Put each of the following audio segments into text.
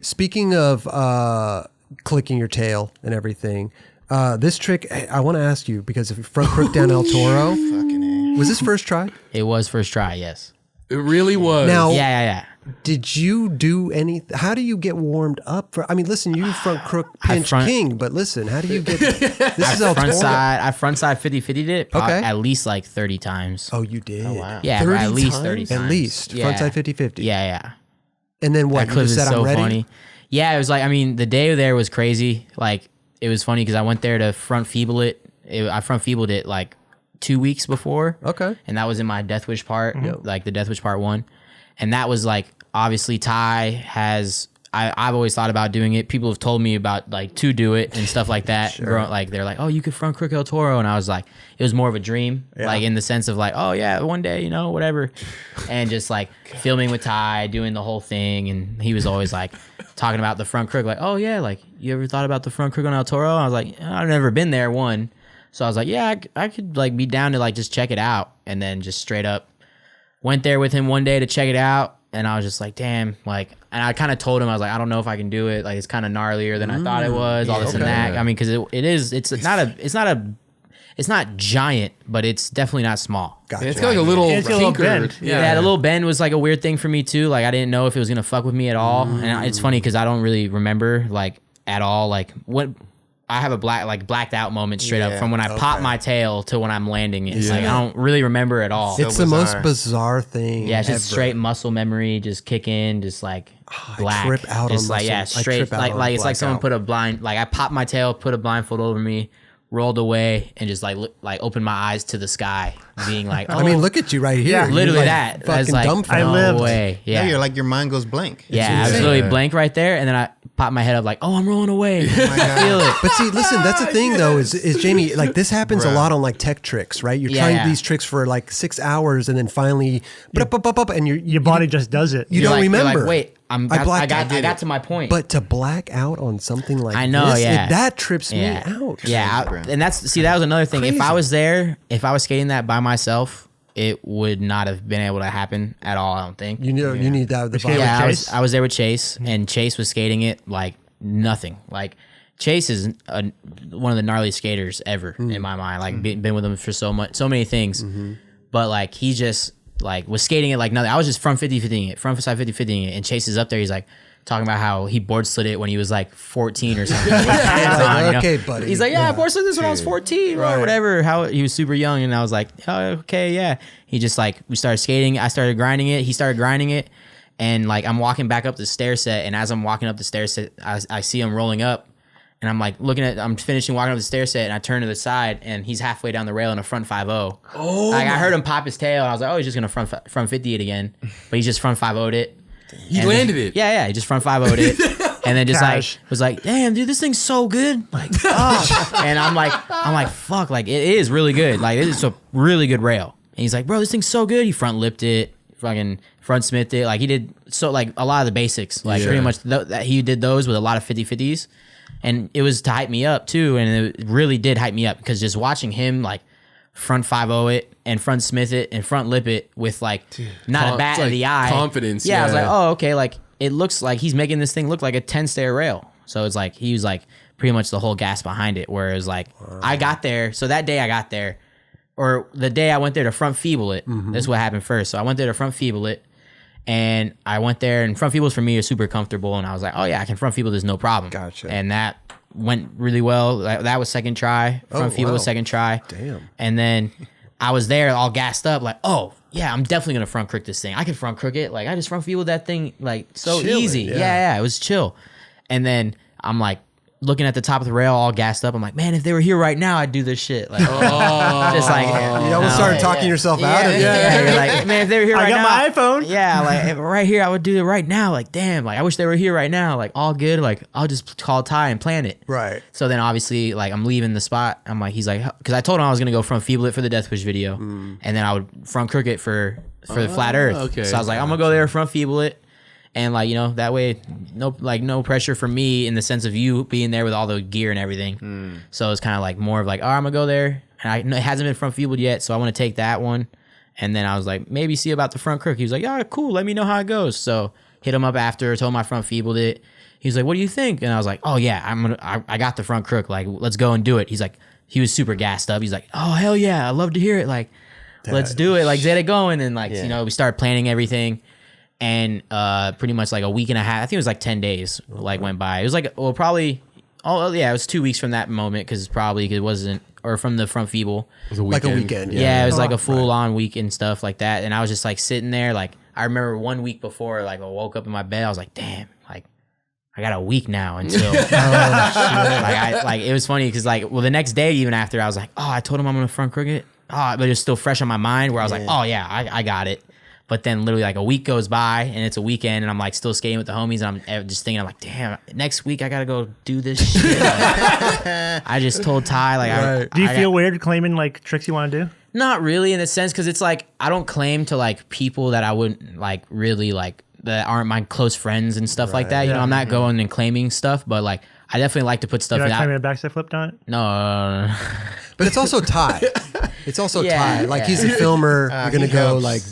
Speaking of clicking your tail and everything, this trick, I want to ask you, because if front crook down El Toro, was this first try? It was first try, yes. It really was. Now, Yeah. did you do any? How do you get warmed up? I mean, listen, you front crook pinch king, but listen, how do you get? This is El Toro. I frontside 50-50'd it Okay. at least like 30 times. Oh, you did. Oh, wow. Yeah, 30 at least times? 30 times. At least Yeah. frontside 50-50. Yeah. And then what? That You clip just is said, so I'm ready. funny. Yeah, it was like, I mean, the day there was crazy. Like, it was funny because I went there to front feeble it. I front feebled it like 2 weeks before. Okay. And that was in my Death Wish part, like the Death Wish part 1. And that was like, obviously Ty has, I've always thought about doing it. People have told me about like to do it and stuff like that. Like they're like, oh, you could front crook El Toro. And I was like, it was more of a dream, like in the sense of like, oh yeah, one day, whatever. And just like filming with Ty, doing the whole thing. And he was always like talking about the front crook, like, oh yeah, like you ever thought about the front crook on El Toro? I was like, I've never been there, one. So I was like, yeah, I could like be down to like just check it out. And then just straight up went there with him one day to check it out. And I was just like, damn, like, and I kind of told him, I was like, I don't know if I can do it. Like, it's kind of gnarlier than I thought it was, all this and that. I mean, because it's not giant, but it's definitely not small. Gotcha. It's got like a little It's got a little tinkered. bend. Yeah, the little bend was like a weird thing for me too. Like, I didn't know if it was going to fuck with me at all. And it's funny because I don't really remember, like, at all, like, what... I have a blacked out moment straight up from when I pop my tail to when I'm landing it. It's like, I don't really remember at all. It's the most bizarre thing. Yeah, it's just ever. straight muscle memory, just kick in, just like black. I trip out just on like, muscle. yeah, I straight, trip out on like it's like someone blackout. put a blind, like I popped my tail, put a blindfold over me, rolled away, and just like opened my eyes to the sky, being like, oh, I mean, look at you right here. Yeah. You're literally like that. That's Fucking like, dumbfounded. I lived. no way. Yeah, Yeah. you're like your mind goes blank. Yeah, I was literally blank right there, and then I popped my head up like, oh, I'm rolling away. I feel it. But see, listen, that's the thing though, is Jamie, like this happens a lot on like tech tricks, right? You're trying these tricks for like 6 hours and then finally, and Your body just does it. you You're don't like, remember. You're like, wait, I blacked got to my point. But to black out on something like I know, this, yeah. that trips me Yeah. out. Yeah, and that was another thing. If I was there, if I was skating that by myself, it would not have been able to happen at all. I don't think. You need that. The skating vibe. Yeah, Chase? I was there with Chase, and Chase was skating it like nothing. Like Chase is one of the gnarliest skaters ever in my mind. Like been with him for so many things, but like he just like was skating it like nothing. I was just front 50-50ing it, front side 50-50ing it, and Chase is up there. He's like talking about how he board slid it when he was like 14 or something. With his hands on, you know? Okay, buddy. He's like, yeah, I board slid this when I was 14 or whatever. How he was super young, and I was like, oh, okay, yeah. He just like, we started skating. I started grinding it. He started grinding it, and like I'm walking back up the stair set, and as I'm walking up the stair set, I see him rolling up, and I'm like I'm finishing walking up the stair set, and I turn to the side, and he's halfway down the rail in a front 5-0. Oh, like I heard him pop his tail, and I was like, oh, he's just gonna front 50 it again, but he just front 5-0'd it. He landed it. Yeah, he just front 5-0'd it. And then just Cash. like was like, damn, dude, this thing's so good. Like, oh. And I'm like, fuck, like it is really good. Like it is a really good rail. And he's like, bro, this thing's so good. He front lipped it, fucking front smithed it. Like he did so like a lot of the basics. Like pretty much that he did those with a lot of 50-50s. And it was to hype me up too. And it really did hype me up because just watching him like front 5-0 it and front smith it and front lip it with like not a bat in the eye. Confidence. Yeah, I was like, oh, okay. Like it looks like he's making this thing look like a 10-stair rail. So it's like he was like pretty much the whole gas behind it. Whereas like I got there. So that day I got there, or the day I went there to front feeble it. This is what happened first. So I went there to front feeble it, and I went there, and front feebles for me is super comfortable. And I was like, oh yeah, I can front feeble this no problem. Gotcha. And that went really well. That was second try. Front feeble was second try. Damn. And then I was there all gassed up, like, oh yeah, I'm definitely gonna front crook this thing. I can front crook it. Like I just front feeble that thing like so Chilling, easy. yeah. Yeah, it was chill. And then I'm like looking at the top of the rail, all gassed up. I'm like, man, if they were here right now, I'd do this shit. Like, just like You almost started talking yourself out of it. You're like, man, if they were here right now, I got my iPhone. yeah, like right here, I would do it right now. Like, damn, like I wish they were here right now. Like, all good. Like, I'll just call Ty and plan it. Right. So then, obviously, like I'm leaving the spot. I'm like, he's like, because I told him I was gonna go front feeble it for the Death Wish video, and then I would front crook it for the flat Earth. okay. So I was like, I'm gonna go there front feeble it. And like, you know, that way, no pressure for me in the sense of you being there with all the gear and everything. So it's kind of like more of like, oh, I'm gonna go there, and it hasn't been front feebled yet, so I want to take that one. And then I was like, maybe see about the front crook. He was like, yeah, cool. Let me know how it goes. So hit him up after, told him I front feebled it. He's like, what do you think? And I was like, oh yeah, I got the front crook. Like, let's go and do it. He's like, he was super gassed up. He's like, oh hell yeah, I love to hear it. Like, let's do it. Like, get it going. And like, we started planning everything. And pretty much like a week and a half, I think it was like 10 days like went by. It was like, well, probably, it was 2 weeks from that moment because it wasn't, or from the front feeble. It was a weekend. Like a weekend. Yeah, it was like a full on week and stuff like that. And I was just like sitting there. Like, I remember 1 week before, like I woke up in my bed, I was like, damn, like I got a week now until it was funny because like, well, the next day even after I was like, oh, I told him I'm gonna front crook it. Oh, but it was still fresh on my mind where I was like, oh yeah, I got it. But then literally like a week goes by and it's a weekend and I'm like still skating with the homies and I'm just thinking, I'm like, damn, next week I gotta go do this shit. Like, I just told Ty like, do you feel weird claiming like tricks you want to do? Not really in the sense because it's like I don't claim to like people that I wouldn't like really like that aren't my close friends and stuff like that. You know, I'm not going and claiming stuff, but like I definitely like to put stuff You're not out. claiming a backside flip on it? No. But it's also Ty. It's also Ty. Like he's a filmer. You're gonna go helps. like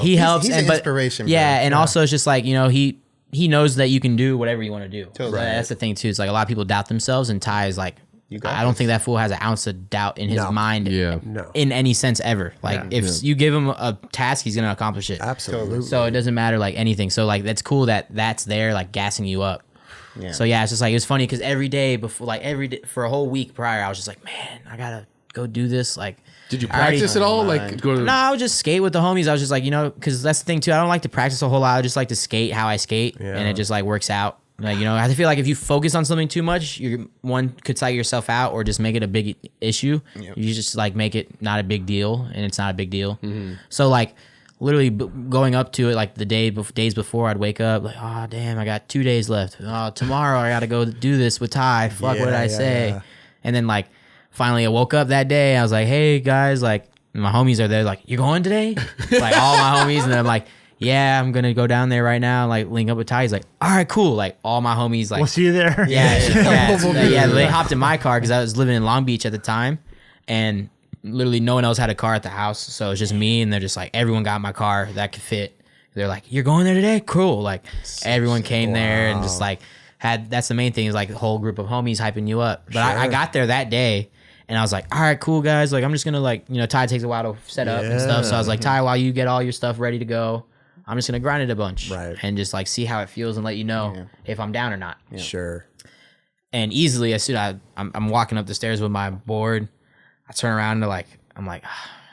He helps. He's and an inspiration, bro. Yeah, and also it's just like he knows that you can do whatever you want to do. Totally. That's the thing too. It's like a lot of people doubt themselves, and Ty is like, got I don't think that fool has an ounce of doubt in his mind. Yeah. No. In any sense ever. Like if you give him a task, he's gonna accomplish it. Absolutely. So it doesn't matter like anything. So like that's cool that that's there like gassing you up. Yeah. So yeah, it's just like it was funny because every day for a whole week prior, I was just like, man, I gotta go do this. Like, Did you practice at all? Like, go to no, I would just skate with the homies. I was just like, because that's the thing too. I don't like to practice a whole lot. I just like to skate how I skate, and it just like works out. Like, I feel like if you focus on something too much, one could psych yourself out or just make it a big issue. Yep. You just like make it not a big deal, and it's not a big deal. Mm-hmm. So like literally going up to it, like the days before, I'd wake up like, oh damn, I got 2 days left. Oh, tomorrow I gotta go do this with Ty. Fuck, what did I say? Yeah. And then like finally I woke up that day. I was like, hey guys, like my homies are there. Like, you going today? Like all my homies, and then I'm like, yeah, I'm gonna go down there right now and like link up with Ty. He's like, all right, cool. Like all my homies, like, We'll see you there. Yeah. They hopped in my car because I was living in Long Beach at the time, and literally no one else had a car at the house, so it's just me. And they're just like, everyone got my car that could fit. They're like, you're going there today? Cool. Like everyone came there and just like that's the main thing is like the whole group of homies hyping you up. But I got there that day. And I was like, all right, cool, guys. Like, I'm just going to, like, Ty takes a while to set up and stuff. So I was like, Ty, while you get all your stuff ready to go, I'm just going to grind it a bunch. Right. And just, like, see how it feels and let you know if I'm down or not. Yeah. Sure. And easily, as soon as I'm walking up the stairs with my board, I turn around and, like, I'm like,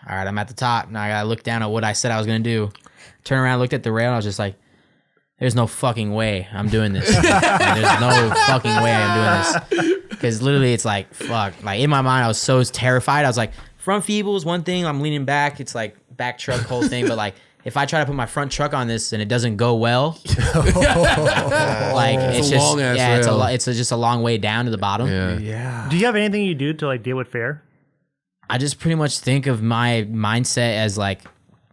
all right, I'm at the top. Now I got to look down at what I said I was going to do. Turn around, looked at the rail, and I was just like, there's no fucking way I'm doing this. Like, there's no fucking way I'm doing this. Because literally it's like, fuck. Like in my mind, I was so terrified. I was like, front feeble is one thing. I'm leaning back. It's like back truck whole thing. But like, if I try to put my front truck on this and it doesn't go well, like it's a just, long ass yeah, rail. it's just a long way down to the bottom. Yeah. Do you have anything you do to like deal with fear? I just pretty much think of my mindset as like,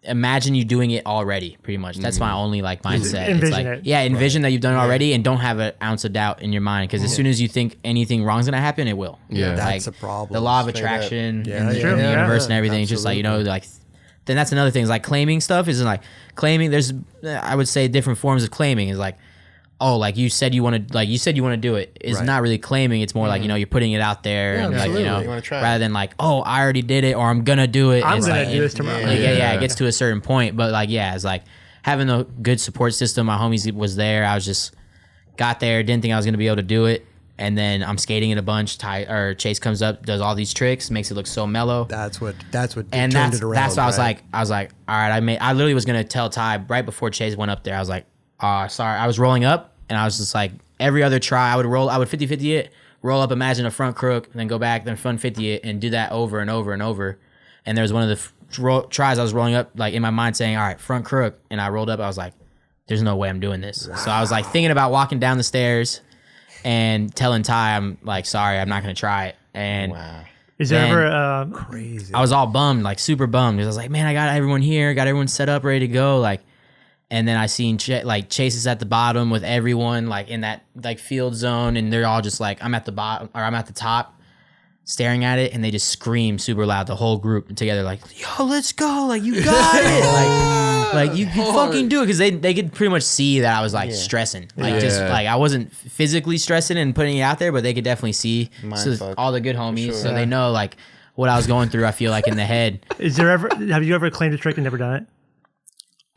imagine you doing it already, pretty much. That's my only like mindset. Envision it's like, it. yeah, envision that you've done it already and don't have an ounce of doubt in your mind. Because as soon as you think anything wrong's gonna happen, it will. Yeah. That's Like, a problem. The law of Straight attraction up. and the, Yeah, and the yeah. universe and everything. It's just like, like, then that's another thing. Is like claiming stuff isn't like claiming. There's, I would say, different forms of claiming. Is like, oh, like you said you want to do it. It's Right. not really claiming. It's more like, you're putting it out there and like, absolutely. You wanna try it. rather than like, oh, I already did it or I'm gonna do it. I'm It's gonna like, do this tomorrow. Like, yeah, it gets to a certain point, but like, yeah, it's like having a good support system. My homies was there. I was just got there, didn't think I was gonna be able to do it, and then I'm skating it a bunch. Chase comes up, does all these tricks, makes it look so mellow. That's what And turned that's it around. that's what right? I was like, all right, I literally was gonna tell Ty right before Chase went up there. I was like, sorry, I was rolling up, and I was just like, every other try, I would 50-50 it, roll up, imagine a front crook, then go back, then front 50 it, and do that over and over and over. And there was one of the tries I was rolling up, like in my mind saying, all right, front crook, and I rolled up, I was like, there's no way I'm doing this. Wow. So I was like thinking about walking down the stairs and telling Ty, I'm like, sorry, I'm not gonna try it. And Is there then- ever Crazy. I was all bummed, like super bummed. Because I was like, man, I got everyone here, got everyone set up, ready to go. Like, and then I seen Chase is at the bottom with everyone like in that like field zone, and they're all just like, I'm at the bottom or I'm at the top. staring at it, and they just scream super loud, the whole group together, like, yo, let's go, like, you got it, like you can fucking do it, because they could pretty much see that I was like stressing, like just like I wasn't physically stressing and putting it out there, but they could definitely see all the good homies, so they know like what I was going through. I feel like in the head. Have you ever claimed a trick and never done it?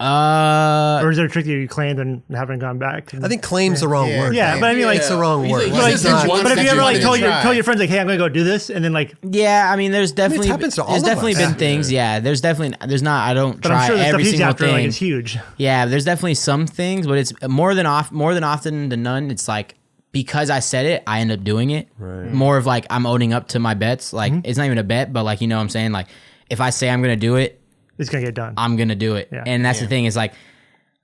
Or is there a trick that you claimed and haven't gone back? I think claim's the wrong word. Yeah, but I mean, like, it's the wrong word. like, It's not- but if you ever like told tell your friends like, hey, I'm gonna go do this, and then like, Yeah, I mean, there's definitely happens to all there's of definitely us. been things. Yeah, there's not. I don't but try I'm sure the stuff every he's single after thing. like is huge. Yeah, there's definitely some things, but it's more than often than none. It's like because I said it, I end up doing it. Right. More of like I'm owning up to my bets. Like it's not even a bet, but like you know what I'm saying. Like if I say I'm gonna do it, It's gonna get done. I'm gonna do it. Yeah. And that's the thing is like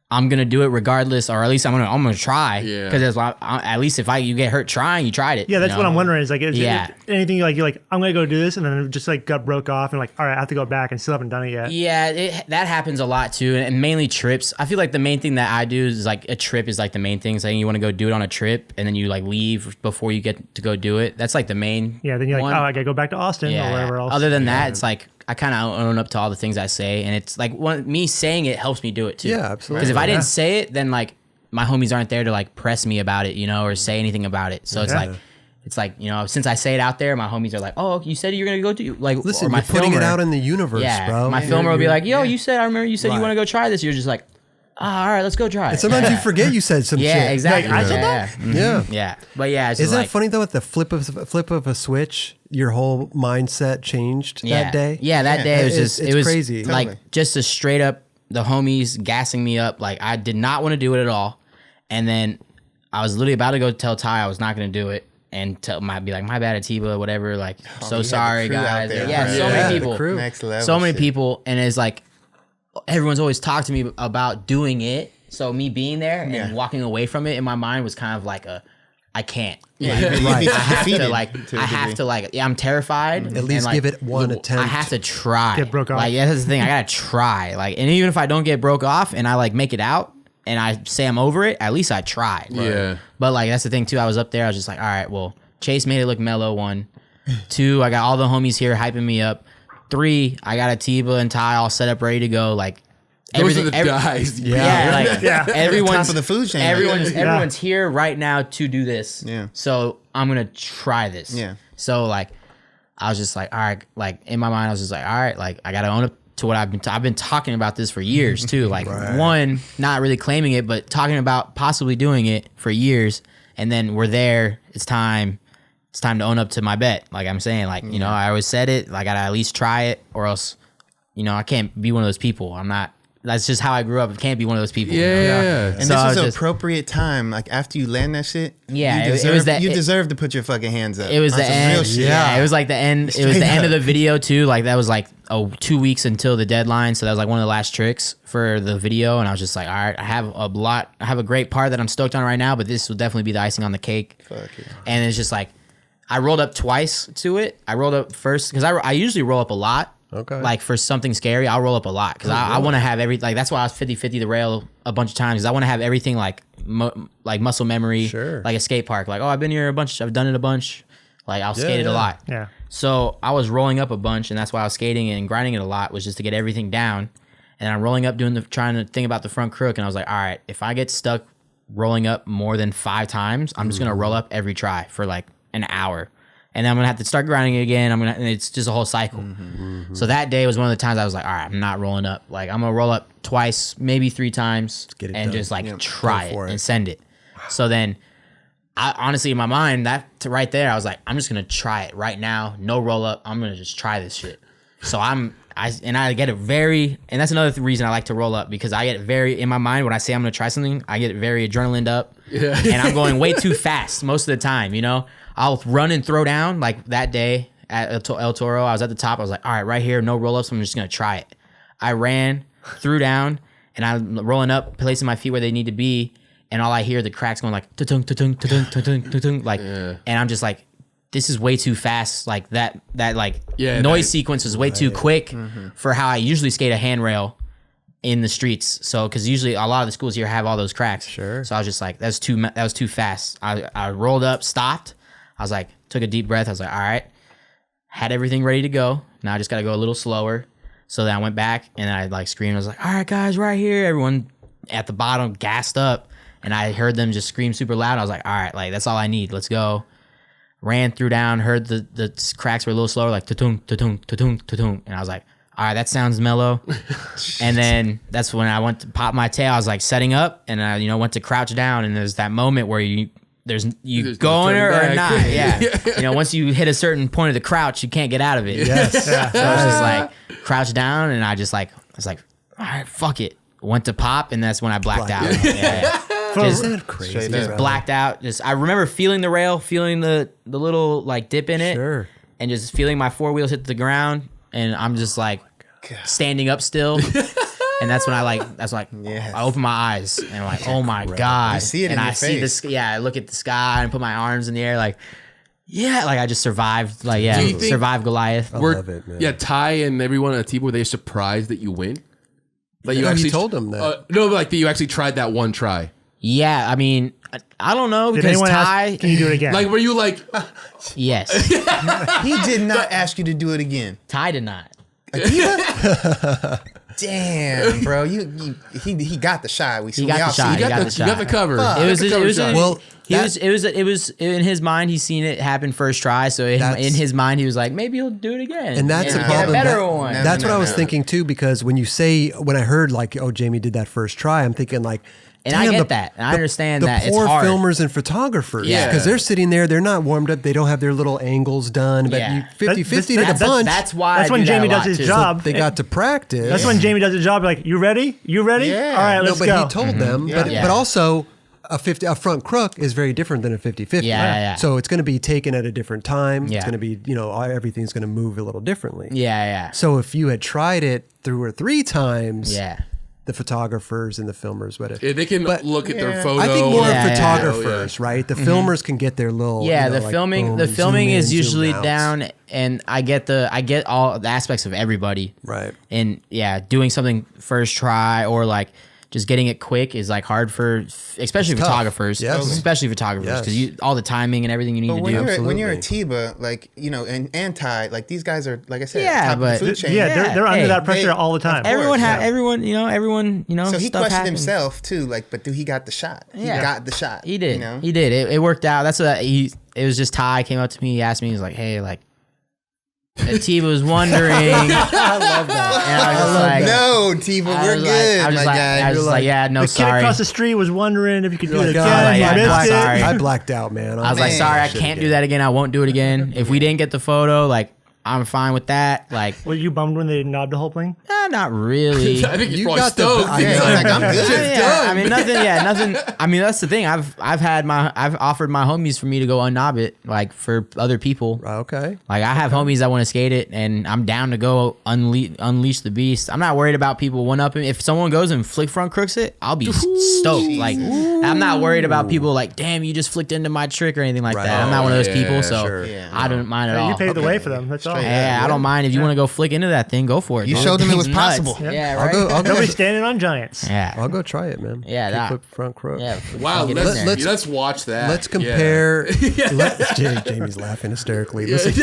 I'm gonna do it regardless, or at least I'm gonna try. Yeah. Because at least if you get hurt trying, you tried it. Yeah, that's you what know? I'm wondering. Is like, Yeah. anything you're like, I'm gonna go do this, and then it just like got broke off, and like, all right, I have to go back, and still haven't done it yet. Yeah, that happens a lot too, and mainly trips. I feel like the main thing that I do is like a trip is like the main thing. Saying you want to go do it on a trip, and then you like leave before you get to go do it. That's like the main. Yeah, then you're like, one. oh, I gotta go back to Austin or wherever else. Other than that, it's like I kind of own up to all the things I say, and it's like me saying it helps me do it too. Yeah, absolutely. Because if I Yeah. didn't say it, then like my homies aren't there to like press me about it, you know, or say anything about it. So it's like you know, since I say it out there, my homies are like, oh, you said you're gonna go do like. Listen, or my you're putting it filmer- out in the universe, yeah, bro. my filmer will be like, yo, you said I remember you said you Right. want to go try this. You're just like, all right, let's go try it. And sometimes you forget you said some shit. Yeah, exactly. Like, I said yeah. that? Mhm. Yeah. Yeah. But yeah, it's just Isn't like, it funny though? At the flip of a switch, your whole mindset changed that day. Yeah, that day it was just It's it was crazy. like Totally. just a straight up the homies gassing me up. Like I did not want to do it at all, and then I was literally about to go tell Ty I was not going to do it, and be like, my bad, Atiba, whatever. Like, so you had the sorry, crew out guys. there, Yeah, right? so Yeah, many the people, crew. Next level. so many shit. people, and it's like everyone's always talked to me about doing it. So me being there and walking away from it in my mind was kind of like I can't. Yeah, you'd be I have defeated to like. to a I have degree. to like. Yeah, I'm terrified. At least and, like, give it one attempt. I have to try. Get broke off. Like that's the thing. I gotta try. Like, and even if I don't get broke off and I like make it out and I say I'm over it, at least I tried. Yeah. But like that's the thing too. I was up there. I was just like, all right, well, Chase made it look mellow. 1, 2, I got all the homies here hyping me up. 3, I got Atiba and Ty all set up, ready to go. Like Those are the every- guys. yeah, like everyone's Top of the food chain. Everyone's here right now to do this. Yeah. So I'm gonna try this. Yeah. So like, I was just like, all right, like in my mind, I was just like, all right, like I gotta own up to what I've been talking about this for years too. Like one, not really claiming it, but talking about possibly doing it for years, and then we're there. It's time to own up to my bet. Like I'm saying, like you know, I always said it. Like I gotta at least try it, or else, you know, I can't be one of those people. I'm not. That's just how I grew up. I can't be one of those people. Yeah. And So this I was was an just- appropriate time. Like after you land that shit, Yeah, you it deserve, was that- you it- deserve to put your fucking hands up. It was on the some end. real shit. Yeah, it was like the end. It was Straight the end of up. the video too. Like that was like 2 weeks until the deadline. So that was like one of the last tricks for the video. And I was just like, all right, I have a great part that I'm stoked on right now, but this will definitely be the icing on the cake. Fuck yeah. And it's just like, I rolled up twice to it. I rolled up first because I usually roll up a lot. Okay. Like for something scary, I'll roll up a lot because I want to have like that's why I was 50-50 the rail a bunch of times because I want to have everything like like muscle memory, Sure. like a skate park. Like, oh, I've been here a bunch, I've done it a bunch. Like I'll skate it a yeah. lot. Yeah. So I was rolling up a bunch, and that's why I was skating and grinding it a lot was just to get everything down. And I'm rolling up, trying to think about the front crook, and I was like, all right, if I get stuck rolling up more than 5 times, I'm just gonna roll up every try for like an hour, and then I'm gonna have to start grinding it again. And it's just a whole cycle. So that day was one of the times I was like, all right, I'm not rolling up. Like I'm gonna roll up twice, maybe 3 times, get it and done. just like Yep. try Go for it it. and send it. So then. I honestly, in my mind, right there, I was like, I'm just gonna try it right now. No roll up. I'm gonna just try this shit. So I get it very, and that's another reason I like to roll up because I get very in my mind when I say I'm gonna try something, I get very adrenaline up, and I'm going way too fast most of the time. You know, I'll run and throw down like that day at El Toro. I was at the top. I was like, all right, right here, no roll ups. I'm just gonna try it. I ran, threw down, and I'm rolling up, placing my feet where they need to be. And all I hear the cracks going like ta-tung, ta-tung, ta-tung, ta-tung, ta-tung, like, and I'm just like, this is way too fast. Like that like noise sequence was way too quick for how I usually skate a handrail in the streets. So because usually a lot of the schools here have all those cracks. Sure. So I was just like, that was too fast. I rolled up, stopped. I was like, took a deep breath. I was like, all right, had everything ready to go. Now I just got to go a little slower. So then I went back and I like screamed. I was like, all right, guys, right here. Everyone at the bottom gassed up. And I heard them just scream super loud. I was like, all right, like that's all I need. Let's go. Ran through down, heard the cracks were a little slower, like ta-tung, ta-tung, ta-tung, ta-tung. And I was like, all right, that sounds mellow. And then that's when I went to pop my tail. I was like setting up and I, went to crouch down. And there's that moment where you There's going no or turning back. not. Yeah. Once you hit a certain point of the crouch, you can't get out of it. Yes. So I was just like crouched down and I was like, all right, fuck it. Went to pop and that's when I blacked out. Yeah. Just, Isn't that crazy? Straight just up. blacked out. I remember feeling the rail, feeling the little like dip in it, Sure. and just feeling my four wheels hit the ground, and I'm just like standing up still. And that's when Yes. I open my eyes and I'm like, oh my God. You see it and in I your see face. I look at the sky and put my arms in the air like, yeah, like I just survived. Like, yeah, Do you think- survived Goliath. I love it, man. Yeah, Ty and everyone at T, were they surprised that you win? Like Yeah, you told them that. No, but like that you actually tried that one try. Yeah, I mean, I don't know Did because anyone Ty, ask, can you do it again? Like, were you like, yes, He did not ask you to do it again. Ty did not. Damn, bro. He got the shot. We got the all shot. see He it. got the you got the cover? Fuck. It was You got the cover shot. Well, it was in his mind. He's seen it happen first try, so in That's- his mind he was like, maybe he'll do it again, And that's the get problem. a better That- one. That's what I was no. thinking too, because when I heard like, oh, Jamie did that first try, I'm thinking like, And I damn, get that. And I understand the that it's poor hard. filmers and photographers, Yeah. because they're sitting there, they're not warmed up, they don't have their little angles done, but Yeah. you 50-50 to the That's- bunch. That's why That's I when do that Jamie a does lot, his too. job. they got to practice. That's when Jamie does his job. Like, you ready? You ready? Yeah. All right, No, let's but go. he told them, but Yeah. but also a front crook is very different than a 50-50. Yeah. So it's going to be taken at a different time. It's Yeah. going to be, everything's going to move a little differently. Yeah. So if you had tried it 2 or 3 times, Yeah. the photographers and the filmers would have. Yeah, they can look at their photo. I think more Yeah, yeah. photographers, right? The filmers can get their little. Yeah, the the filming is usually down. down, and I get all the aspects of everybody. Right. And yeah, doing something first try or like just getting it quick is like hard for especially It's tough. photographers. Yes. Especially photographers because Yes. all the timing and everything you need But to when do. you're a Tiba, like and Ty, like these guys are, like I said, Yeah, top of but- the food chain. Yeah, they're under Hey, that pressure they- all the time. Everyone course, everyone, So he stuff questioned happens. himself too, like, but he got the shot. Yeah. He got the shot. He did. You know? He did. It worked out. That's what it was just Ty came up to me, he asked me, he was like, hey, like T was wondering. I love that. And I was just like, No, Tiba, I we're was good, I was my just like, guy. I was just like, yeah, no, The kid sorry. across the street was wondering if you could do You're it like, again. "Oh, like, You yeah, missed I'm it." sorry. I blacked out, man. I was like, Man, sorry, I shit can't do again. that again. I won't do it again. If we didn't get the photo, like, I'm fine with that. Like, Were you bummed when they knobbed the whole thing? not really. I think he's You probably got the- stoked. I Yeah, he's know. like, I'm good. I mean, nothing. I mean, that's the thing. I've offered my homies for me to go unknob it, like for other people. Okay. Like I have homies that want to skate it, and I'm down to go unleash the beast. I'm not worried about people one upping. If someone goes and flick front crooks it, I'll be stoked. Like I'm not worried about people like, damn, you just flicked into my trick or anything like Right. that. I'm not one of those Yeah, people, so sure. Yeah. I don't mind at all. You paved the Okay. way for them. That's all. Straight Yeah, I don't mind if you want to go flick into that thing. Go for it. You dude. showed them it was It's nuts. possible. Yeah, I'll right. go. Nobody's standing on giants. Yeah, I'll go try it, man. Yeah, that- Kickflip front crook. yeah. Wow, Get in there. let's watch that. Let's Yeah. compare. Jamie's laughing hysterically. Listen,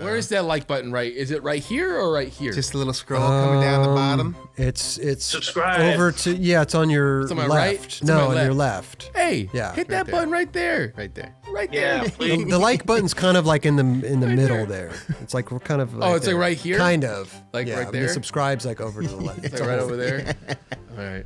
Where is that like button? Right? Is it right here or right here? Just a little scroll coming down the bottom. it's Subscribe. over to It's on your on my left. right? It's on No, my on your left. hey, Yeah. hit that there. button right there. Right there. Right Yeah, there. please. The like button's kind of like in the middle there. It's like we're kind of. Oh, it's like there. right here? Kind of. Like yeah, right The there? subscribe's like over to the left. Like right over there. All right.